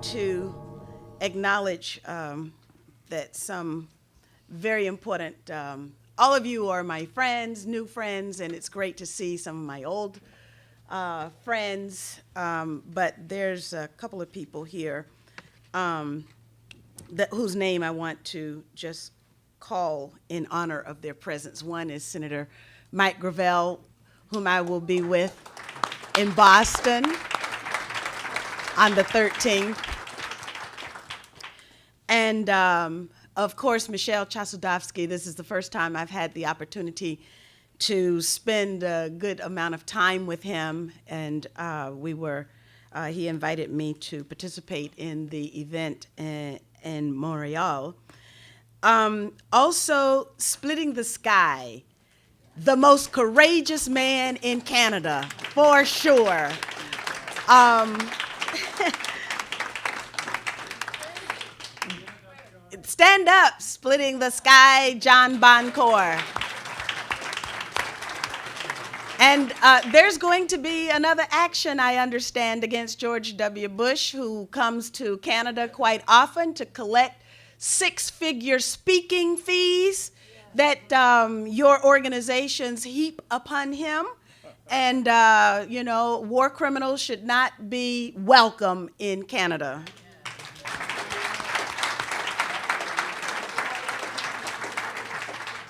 to acknowledge that some very important, all of you are my friends, new friends, and it's great to see some of my old friends, but there's a couple of people here whose name I want to just call in honor of their presence. One is Senator Mike Gravel, whom I will be with in Boston on the 13th. And of course, Michelle Chasudovsky. This is the first time I've had the opportunity to spend a good amount of time with him, and he invited me to participate in the event in Montreal. Also, Splitting the Sky, the most courageous man in Canada, for sure. Stand up, Splitting the Sky, John Boncourt. And there's going to be another action, I understand, against George W. Bush, who comes to Canada quite often to collect six-figure speaking fees that your organizations heap upon him. And, war criminals should not be welcome in Canada.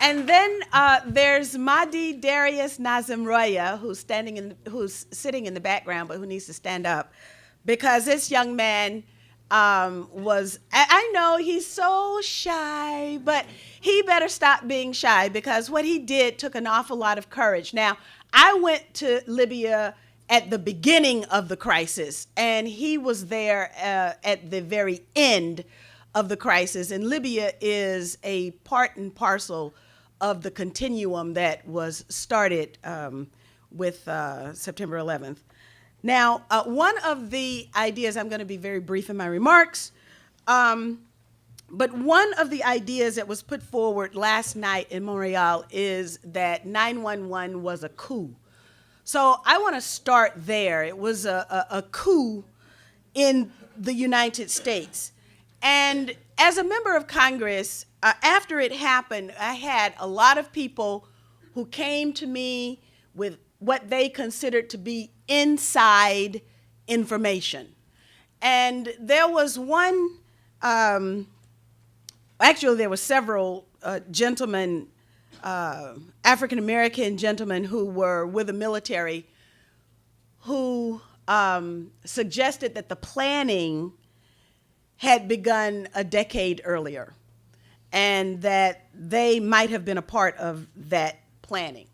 And then there's Mahdi Darius Nazimroya, who's sitting in the background, but who needs to stand up, because this young man I know he's so shy, but he better stop being shy, because what he did took an awful lot of courage. Now, I went to Libya at the beginning of the crisis, and he was there at the very end of the crisis. And Libya is a part and parcel of the continuum that was started with September 11th. Now, one of the ideas, I'm going to be very brief in my remarks, but one of the ideas that was put forward last night in Montreal is that 911 was a coup. So I want to start there. It was a coup in the United States. And as a member of Congress, after it happened, I had a lot of people who came to me with what they considered to be inside information. And there was one, actually there were several gentlemen, African-American gentlemen who were with the military, who suggested that the planning had begun a decade earlier, and that they might have been a part of that planning.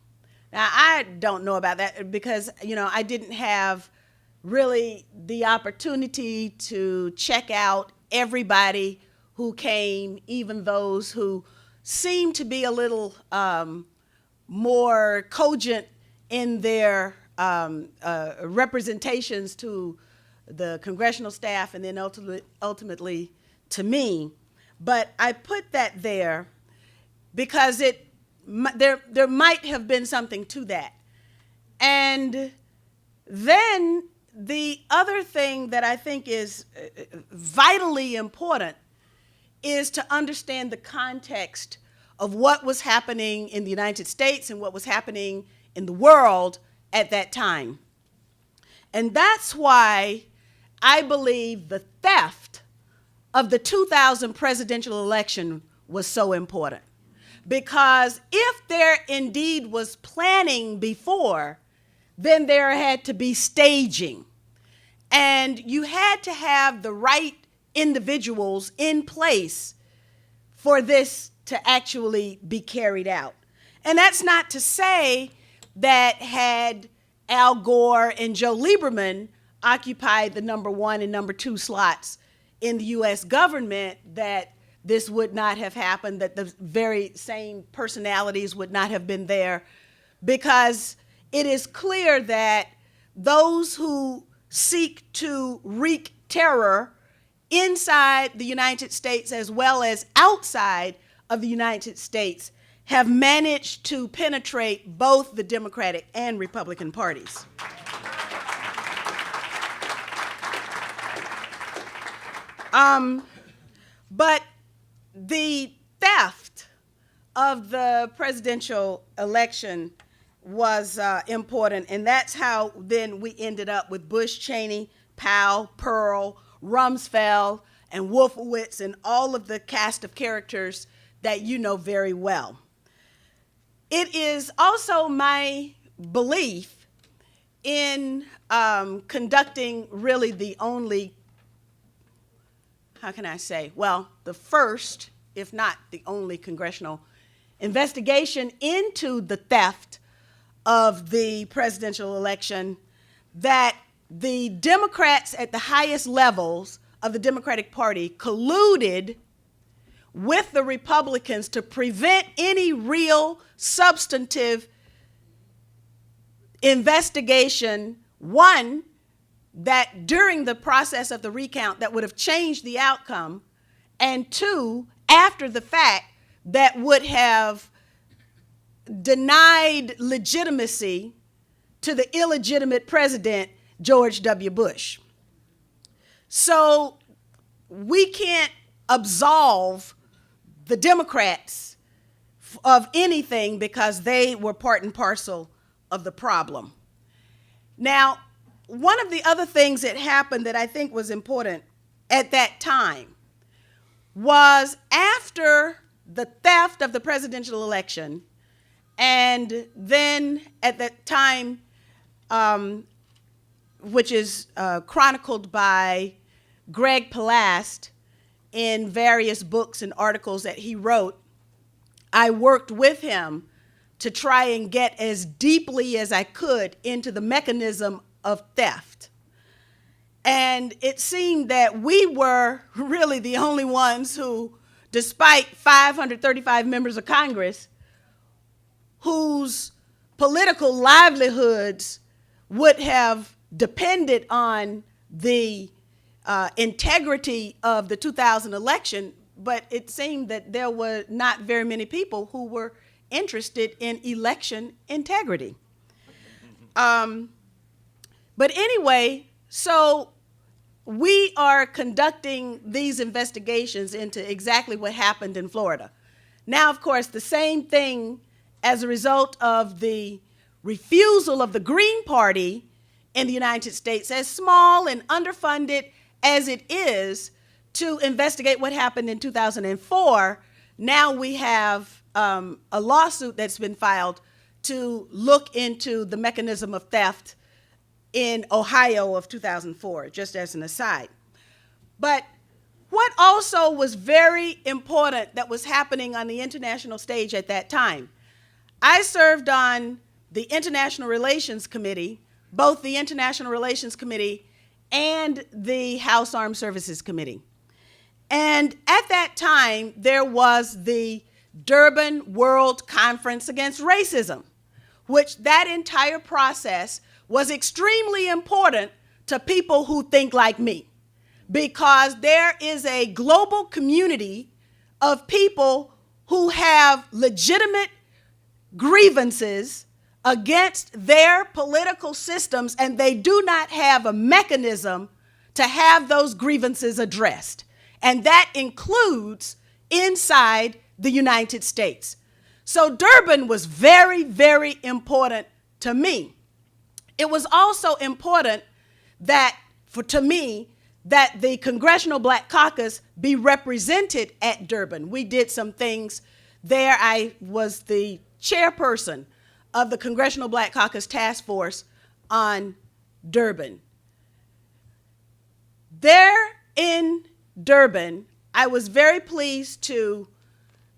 Now, I don't know about that, because, I didn't have really the opportunity to check out everybody who came, even those who seemed to be a little more cogent in their representations to the congressional staff, and then ultimately to me. But I put that there because there might have been something to that. And then the other thing that I think is vitally important is to understand the context of what was happening in the United States and what was happening in the world at that time. And that's why I believe the theft of the 2000 presidential election was so important. Because if there indeed was planning before, then there had to be staging. And you had to have the right individuals in place for this to actually be carried out. And that's not to say that had Al Gore and Joe Lieberman occupied the number 1 and number 2 slots in the U.S. government, that this would not have happened, that the very same personalities would not have been there, because it is clear that those who seek to wreak terror inside the United States as well as outside of the United States have managed to penetrate both the Democratic and Republican parties. But the theft of the presidential election was important, and that's how then we ended up with Bush, Cheney, Powell, Pearl, Rumsfeld, and Wolfowitz, and all of the cast of characters that you know very well. It is also my belief in conducting really the only, how can I say, well, the first, if not the only, congressional investigation into the theft of the presidential election, that the Democrats at the highest levels of the Democratic Party colluded with the Republicans to prevent any real substantive investigation, one, that during the process of the recount that would have changed the outcome, and two, after the fact, that would have denied legitimacy to the illegitimate president, George W. Bush. So we can't absolve the Democrats of anything because they were part and parcel of the problem. Now, one of the other things that happened that I think was important at that time was after the theft of the presidential election, and then at that time, which is chronicled by Greg Palast in various books and articles that he wrote, I worked with him to try and get as deeply as I could into the mechanism of theft. And it seemed that we were really the only ones who, despite 535 members of Congress, whose political livelihoods would have depended on the integrity of the 2000 election, but it seemed that there were not very many people who were interested in election integrity. But anyway, so we are conducting these investigations into exactly what happened in Florida. Now, of course, the same thing as a result of the refusal of the Green Party in the United States, as small and underfunded as it is, to investigate what happened in 2004, now we have a lawsuit that's been filed to look into the mechanism of theft in Ohio of 2004, just as an aside. But what also was very important that was happening on the international stage at that time, I served on the International Relations Committee, both the International Relations Committee and the House Armed Services Committee. And at that time, there was the Durban World Conference Against Racism, which that entire process was extremely important to people who think like me, because there is a global community of people who have legitimate grievances against their political systems, and they do not have a mechanism to have those grievances addressed. And that includes inside the United States. So Durban was very, very important to me. It was also important that, to me, that the Congressional Black Caucus be represented at Durban. We did some things there. I was the chairperson of the Congressional Black Caucus Task Force on Durban. There in Durban, I was very pleased to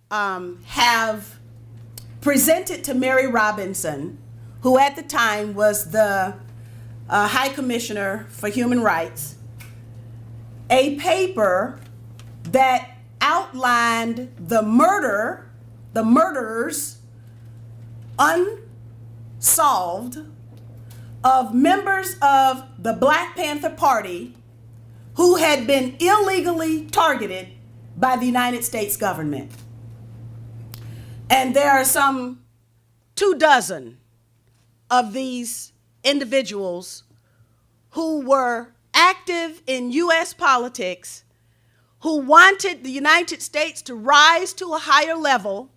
have presented to Mary Robinson, who at the time was the High Commissioner for Human Rights, a paper that outlined the murders unsolved of members of the Black Panther Party who had been illegally targeted by the United States government. And there are some 24 of these individuals who were active in U.S. politics who wanted the United States to rise to a higher level,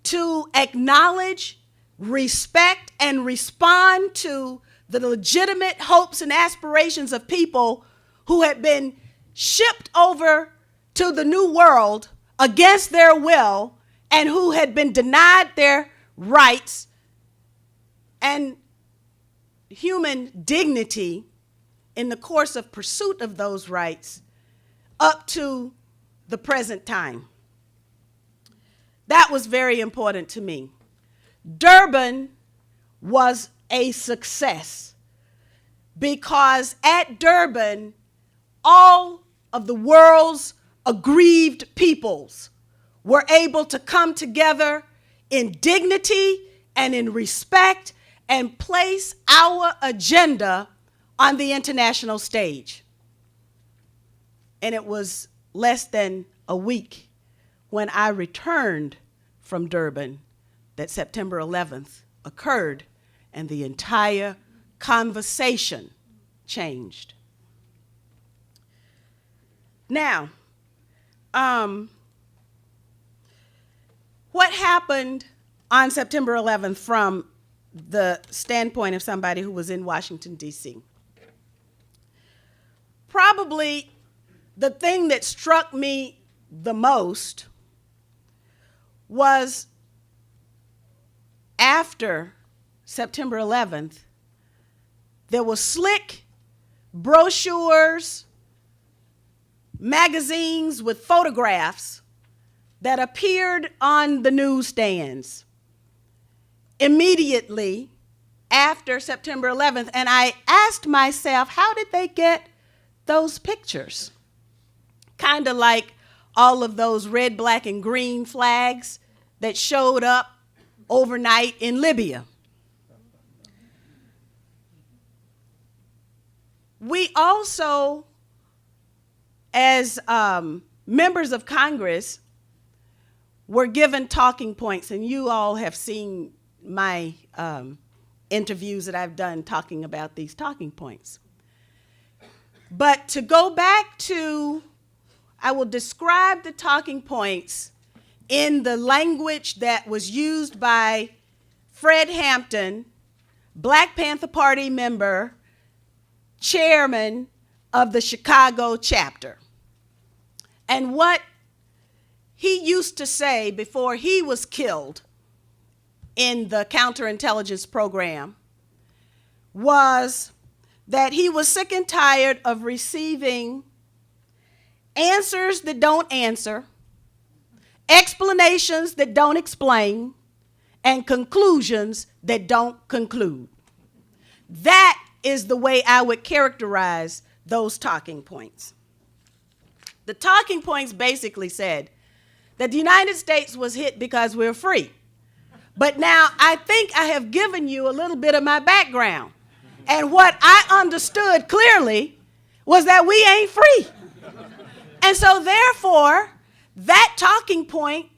to acknowledge, respect, and respond to the legitimate hopes and aspirations of people who had been shipped over to the New World against their will and who had been denied their rights and human dignity in the course of pursuit of those rights up to the present time. That was very important to me. Durban was a success because at Durban, all of the world's aggrieved peoples were able to come together in dignity and in respect and place our agenda on the international stage. And it was less than a week when I returned from Durban that September 11th occurred and the entire conversation changed. Now, what happened on September 11th from the standpoint of somebody who was in Washington, D.C.? Probably the thing that struck me the most was after September 11th, there were slick brochures, magazines with photographs that appeared on the newsstands immediately after September 11th. And I asked myself, how did they get those pictures? Kind of like all of those red, black, and green flags that showed up overnight in Libya. We also, as members of Congress, were given talking points, and you all have seen my interviews that I've done talking about these talking points. But to go back to, I will describe the talking points in the language that was used by Fred Hampton, Black Panther Party member, chairman of the Chicago chapter. And what he used to say before he was killed in the counterintelligence program was that he was sick and tired of receiving answers that don't answer, explanations that don't explain, and conclusions that don't conclude. That is the way I would characterize those talking points. The talking points basically said that the United States was hit because we're free. But now I think I have given you a little bit of my background. And what I understood clearly was that we ain't free. And so therefore, that talking point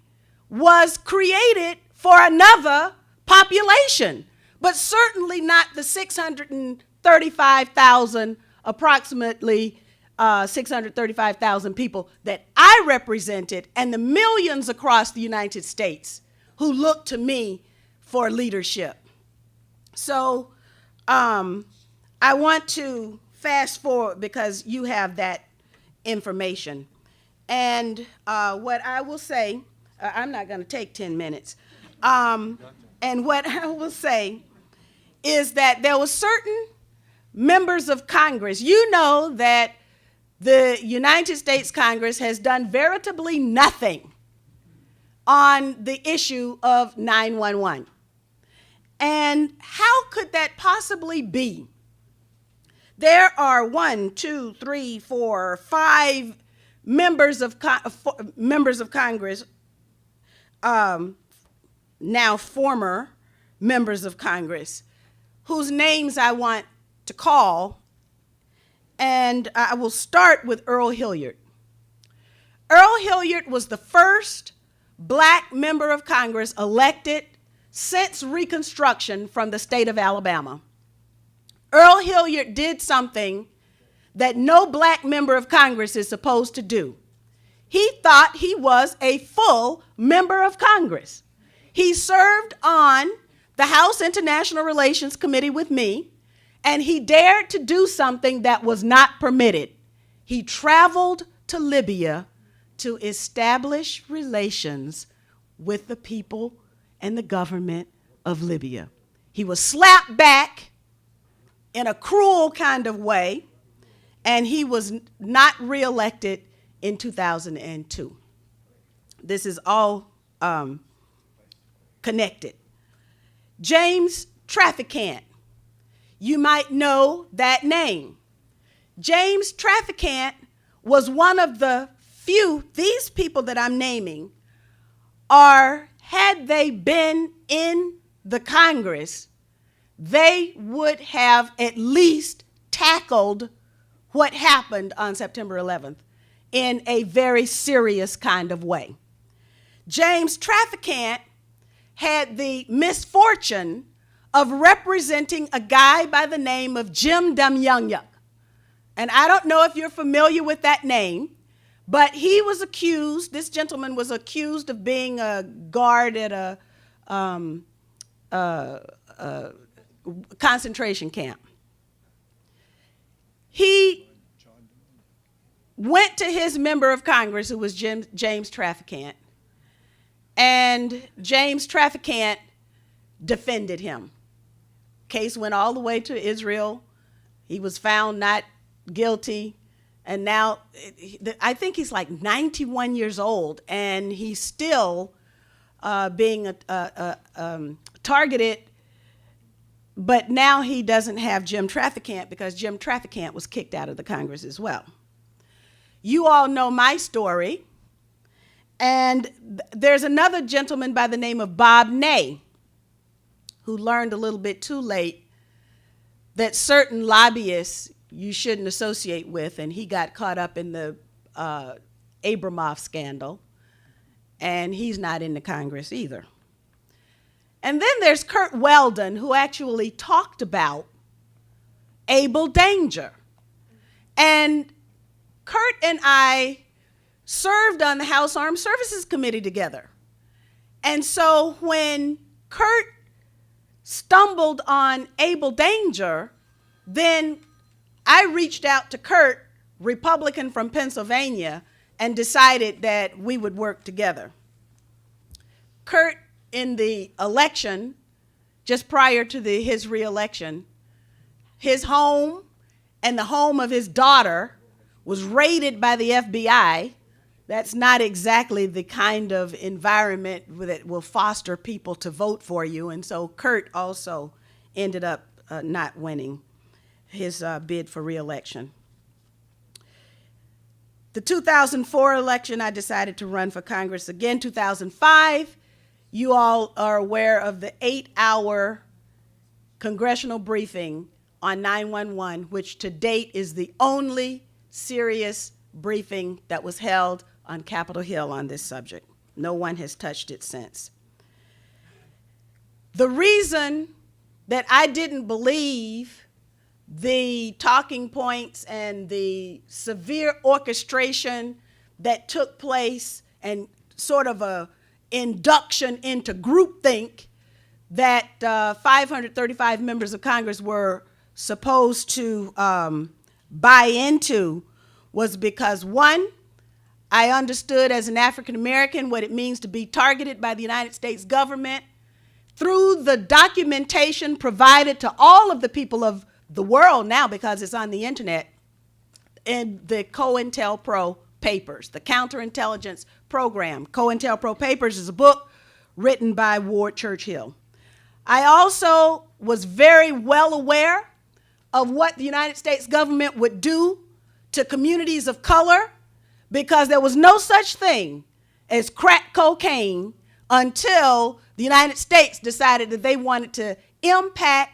was created for another population, but certainly not the 635,000, approximately 635,000 people that I represented, and the millions across the United States who looked to me for leadership. So I want to fast forward because you have that information. And what I will say, I'm not going to take 10 minutes. And what I will say is that there were certain members of Congress. You know that the United States Congress has done veritably nothing on the issue of 911. And how could that possibly be? There are 1, 2, 3, 4, 5 members of Congress, now former members of Congress, whose names I want to call, and I will start with Earl Hilliard. Earl Hilliard was the first Black member of Congress elected since Reconstruction from the state of Alabama. Earl Hilliard did something that no Black member of Congress is supposed to do. He thought he was a full member of Congress. He served on the House International Relations Committee with me, and he dared to do something that was not permitted. He traveled to Libya to establish relations with the people and the government of Libya. He was slapped back in a cruel kind of way, and he was not reelected in 2002. This is all connected. James Traficant, you might know that name. James Traficant was one of the few, these people that I'm naming had they been in the Congress, they would have at least tackled what happened on September 11th in a very serious kind of way. James Traficant had the misfortune of representing a guy by the name of Jim Demjanjuk. And I don't know if you're familiar with that name, but he was accused, this gentleman was accused of being a guard at a concentration camp. He went to his member of Congress, who was James Traficant, and James Traficant defended him. Case went all the way to Israel. He was found not guilty, and now I think he's like 91 years old, and he's still being targeted, but now he doesn't have Jim Traficant because Jim Traficant was kicked out of the Congress as well. You all know my story, and there's another gentleman by the name of Bob Ney who learned a little bit too late that certain lobbyists you shouldn't associate with, and he got caught up in the Abramoff scandal, and he's not in the Congress either. And then there's Curt Weldon, who actually talked about Abel Danger. And Curt and I served on the House Armed Services Committee together. And so when Curt stumbled on Abel Danger, then I reached out to Curt, Republican from Pennsylvania, and decided that we would work together. Curt, in the election, just prior to his reelection, his home and the home of his daughter was raided by the FBI. That's not exactly the kind of environment that will foster people to vote for you. And so Curt also ended up not winning his bid for reelection. The 2004 election, I decided to run for Congress again. 2005, you all are aware of the 8-hour congressional briefing on 911, which to date is the only serious briefing that was held on Capitol Hill on this subject. No one has touched it since. The reason that I didn't believe the talking points and the severe orchestration that took place and sort of a induction into groupthink that 535 members of Congress were supposed to buy into was because, one, I understood as an African American what it means to be targeted by the United States government through the documentation provided to all of the people of the world now, because it's on the internet, in the COINTELPRO papers, the counterintelligence program. COINTELPRO papers is a book written by Ward Churchill. I also was very well aware of what the United States government would do to communities of color, because there was no such thing as crack cocaine until the United States decided that they wanted to impact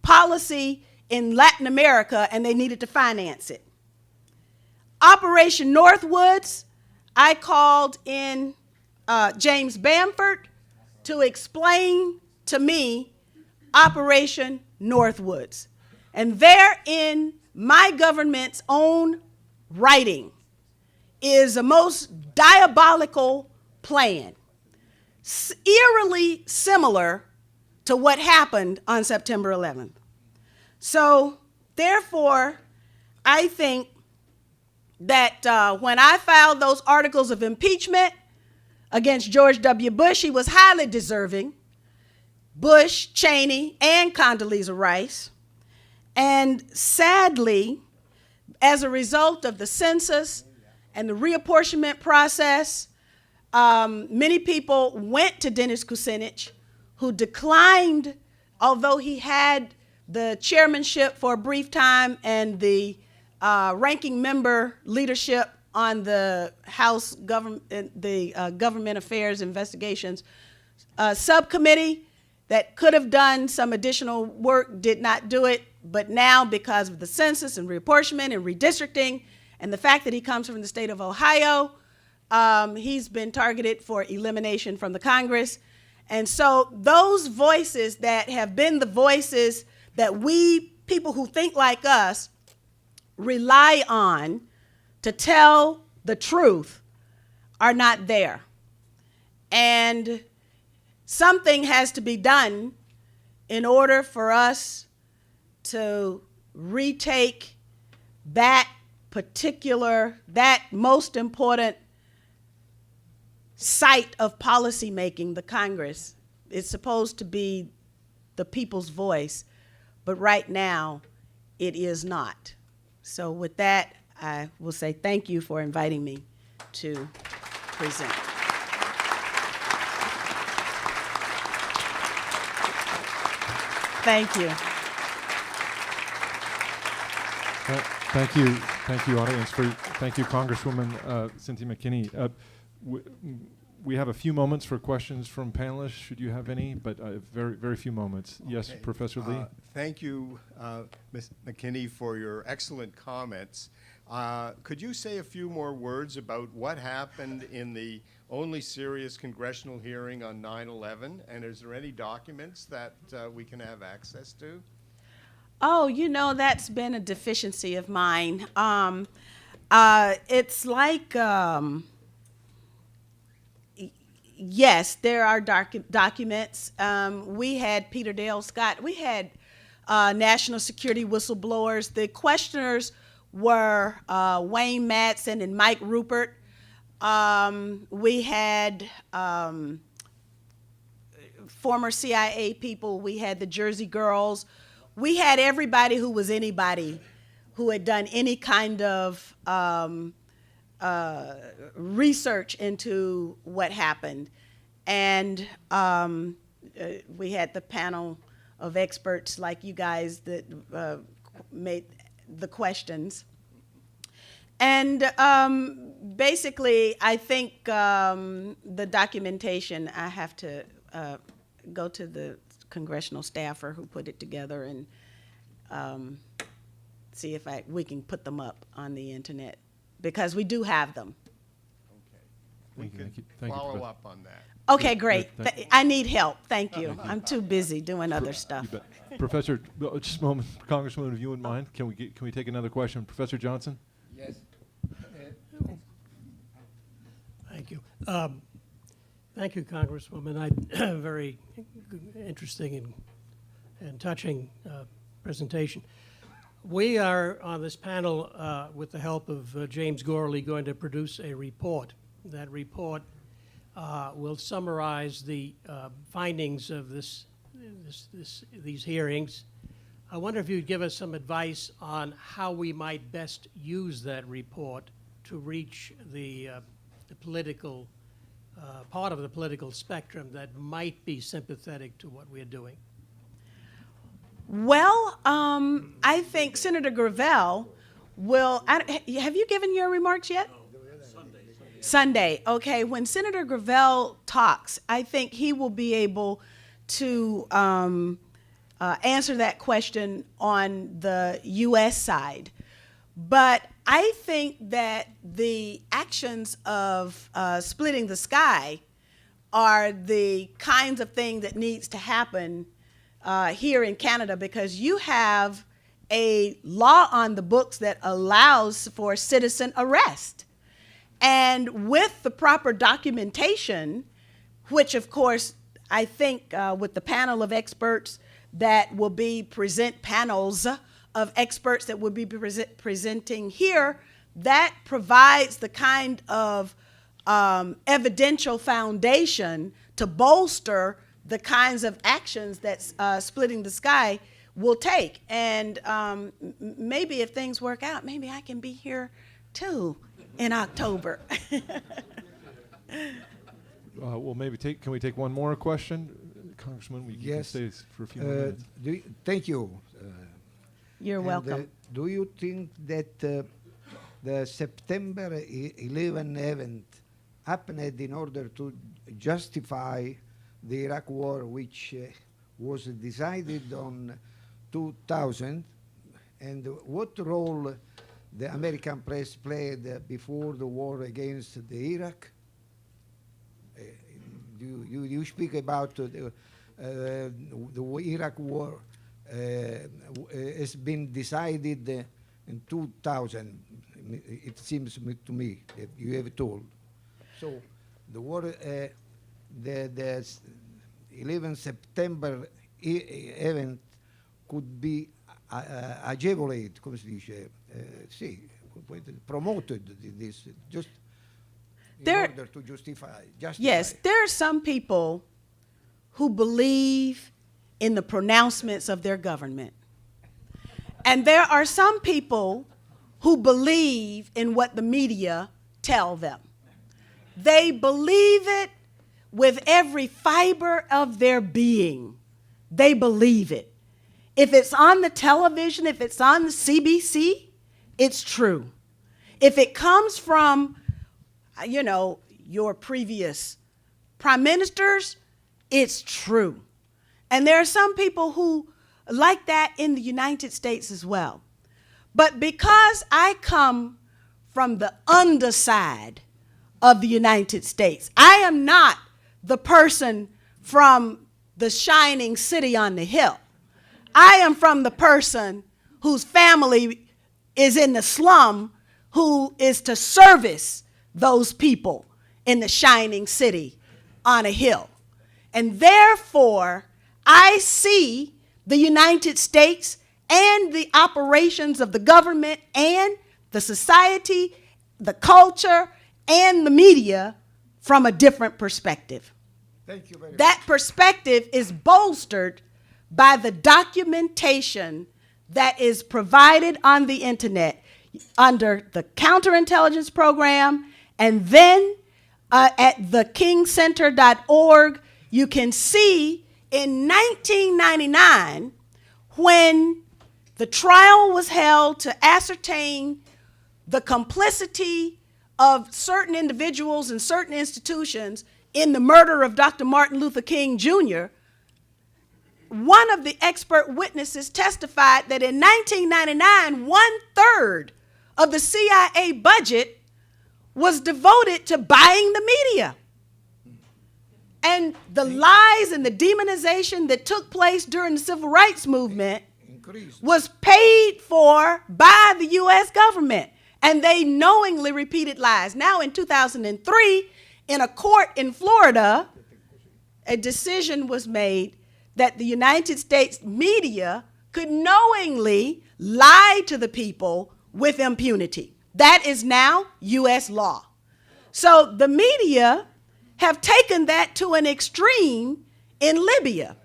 policy in Latin America and they needed to finance it. Operation Northwoods, I called in James Bamford to explain to me Operation Northwoods. And there in my government's own writing is a most diabolical plan, eerily similar to what happened on September 11th. So, therefore, I think that when I filed those articles of impeachment against George W. Bush, he was highly deserving. Bush, Cheney, and Condoleezza Rice. And sadly, as a result of the census and the reapportionment process, many people went to Dennis Kucinich, who declined, although he had the chairmanship for a brief time and the ranking member leadership on the House Government Affairs Investigations subcommittee that could have done some additional work, did not do it. But now, because of the census and reapportionment and redistricting, and the fact that he comes from the state of Ohio, he's been targeted for elimination from the Congress. And so those voices that have been the voices that we, people who think like us, rely on to tell the truth are not there. And something has to be done in order for us to retake that most important site of policymaking, the Congress. It's supposed to be the people's voice, but right now it is not. So with that, I will say thank you for inviting me to present. Thank you. Thank you, audience. Thank you, Congresswoman Cynthia McKinney. We have a few moments for questions from panelists, should you have any, but very, very few moments. Yes, okay. Professor Lee. Thank you, Ms. McKinney, for your excellent comments. Could you say a few more words about what happened in the only serious congressional hearing on 9/11, and is there any documents that we can have access to? Oh, you know, that's been a deficiency of mine. It's like, yes, there are documents. We had Peter Dale Scott. We had national security whistleblowers. The questioners were Wayne Madsen and Mike Rupert. We had former CIA people. We had the Jersey Girls. We had everybody who was anybody who had done any kind of research into what happened. And we had the panel of experts like you guys that made the questions. And basically, I think the documentation, I have to go to the congressional staffer who put it together and see if we can put them up on the internet, because we do have them. Okay. We could follow up on that. Okay, great. I need help. Thank you. I'm too busy doing other stuff. Professor, just a moment, Congresswoman, if you wouldn't mind, can we take another question? Professor Johnson? Yes. Thank you. Thank you, Congresswoman. Very interesting and touching presentation. We are on this panel with the help of James Gorley going to produce a report. That report will summarize the findings of these hearings. I wonder if you'd give us some advice on how we might best use that report to reach the political part of the political spectrum that might be sympathetic to what we're doing. Well, I think Senator Gravel will, have you given your remarks yet? No. Sunday. Okay, when Senator Gravel talks, I think he will be able to answer that question on the U.S. side. But I think that the actions of splitting the sky are the kinds of thing that needs to happen here in Canada, because you have a law on the books that allows for citizen arrest. And with the proper documentation, which of course I think with the panel of experts that will be panels of experts that will be presenting here, that provides the kind of evidential foundation to bolster the kinds of actions that Splitting the Sky will take. And maybe if things work out, maybe I can be here too in October. Well, maybe can we take one more question? Congressman, you can stay for a few more minutes. Thank you. You're welcome. Do you think that the September 11 event happened in order to justify the Iraq War, which was decided on 2000, and what role the American press played before the war against the Iraq? You speak about the Iraq War has been decided in 2000. It seems to me that you have told. So the war, the 11 September event could be agevolated, come si dice, sì, promoted this just in order to justify. Yes, there are some people who believe in the pronouncements of their government. And there are some people who believe in what the media tell them. They believe it with every fiber of their being. They believe it. If it's on the television, if it's on the CBC, it's true. If it comes from, you know, your previous prime ministers, it's true. And there are some people who like that in the United States as well. But because I come from the underside of the United States, I am not the person from the shining city on the hill. I am from the person whose family is in the slum, who is to service those people in the shining city on a hill. And therefore, I see the United States and the operations of the government and the society, the culture, and the media from a different perspective. Thank you very much. That perspective is bolstered by the documentation that is provided on the internet under the counterintelligence program, and then at thekingcenter.org, you can see in 1999, when the trial was held to ascertain the complicity of certain individuals and certain institutions in the murder of Dr. Martin Luther King Jr., one of the expert witnesses testified that in 1999, 1/3 of the CIA budget was devoted to buying the media. And the lies and the demonization that took place during the civil rights movement was paid for by the U.S. government. And they knowingly repeated lies. Now in 2003, in a court in Florida, a decision was made that the United States media could knowingly lie to the people with impunity. That is now U.S. law. So the media have taken that to an extreme in Libya.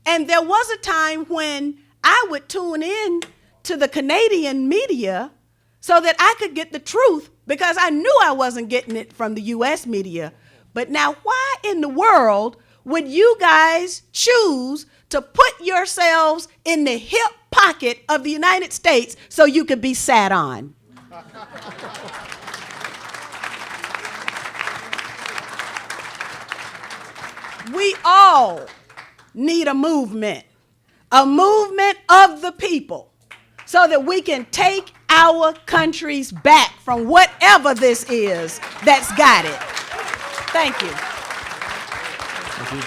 And there was a time when I would tune in to the Canadian media so that I could get the truth, because I knew I wasn't getting it from the U.S. media. But now, why in the world would you guys choose to put yourselves in the hip pocket of the United States so you could be sat on? We all need a movement of the people, so that we can take our countries back from whatever this is that's got it. Thank you. Thank you.